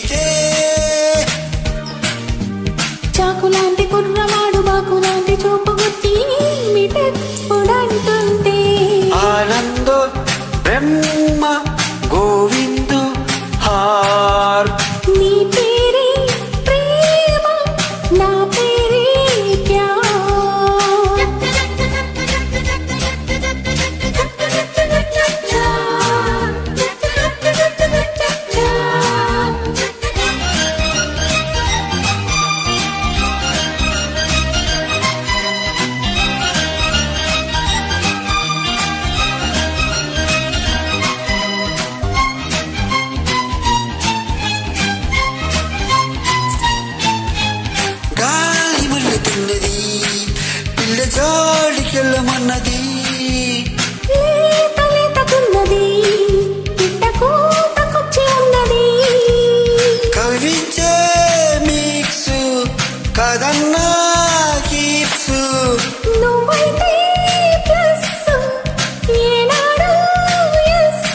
గీటితే చాకులాంటి కుర్రవాడు బాకులాంటి చూపు గుర్తి మిటెప్పుడంటుంటే ఆనందో బ్రహ్మ గోవిందు హార్ నీ పేరే ప్రేమ నా పేరే ప్యార్ గాలి మల్లుతున్నది పిల్ల జోడికెళ్ళమన్నది లేత లేతకున్నది పిట్ట కూతకొచ్చి ఉన్నది కవించే మిక్స్ కదన్నా కీప్స్ నువ్వైతే ప్లస్ ఏనాడు ఎస్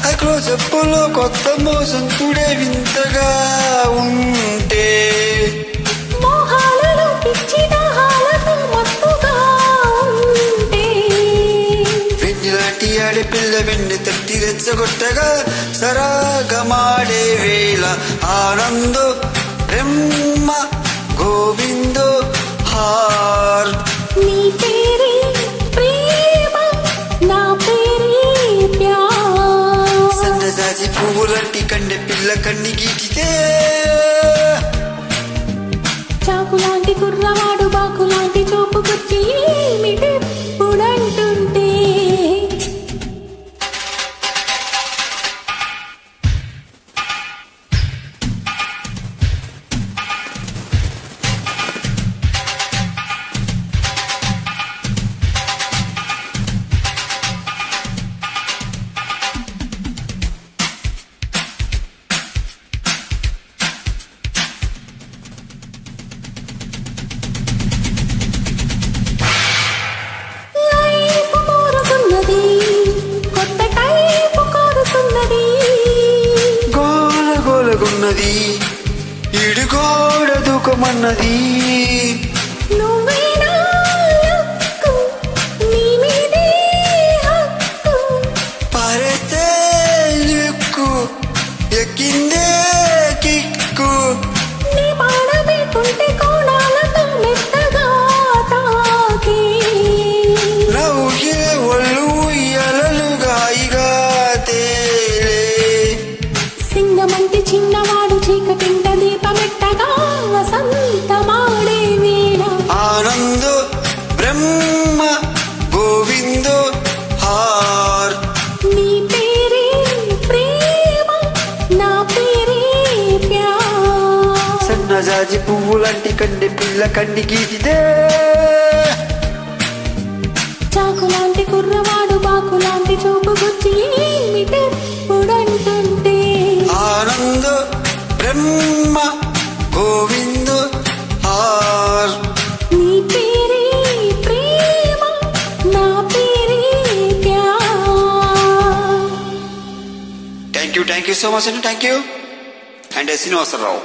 అక్కడ చెప్పులో కొత్త మోసం తుడే వింతగా ఉంటే మోహాలలో పిచ్చి దాహాలతో మత్తుగా ఉంటే వెన్నెలాంటి ఆడే పిల్ల వెన్నె తట్టి రెచ్చగొట్టగా సరాగమాడే వేళ ఆనందో బ్రహ్మ గోవిందో హార్ నీ పేరే ప్రేమ నా పేరే ప్యార్ సన్నజాజి పువ్వులంటి కండె పిల్ల కన్ని గీటితే చాకులాంటి కుర్రవాడు బాకులాంటి చూపు గుర్తి మిటెప్పుడంటుంటే లైఫ్ కోరుకున్నది కొత్త టైపు కోరుతున్నది గోల గోలగున్నది ఇడుగోడ దూకమన్నది నువ్వేనా లక్కు నీ మీదే హక్కు పారేస్తే లిక్కు ఎక్కిందే కిక్కు నీ పాడ పెట్టుకుంటే కోణాలతో మెత్తగా తాకి నవ్వుకే ఒళ్ళు ఉయ్యలలు గాయిగా తేలే సింగమంటి చిన్నవాడు చీకటింట దీపమెట్టగా వసంతమాడే వేళ ఆనందో బ్రహ్మ గోవిందో హార్ నీ పేరే ప్రేమ నా పేరే ప్యార్ సన్నజాజి పువ్వులంటి కండె పిల్ల కండి గీటితే చాకులాంటి కుర్రవాడు బాకులాంటి చూపు గుర్తి మిటెప్పుడంటుంటే ఆనందో బ్రహ్మ గోవిందో హార్ నీ పేరే ప్రేమ నా పేరే ప్యార్ థ్యాంక్ యూ సో మచ్ అండి థ్యాంక్ యూ అండ్ శ్రీనివాసరావు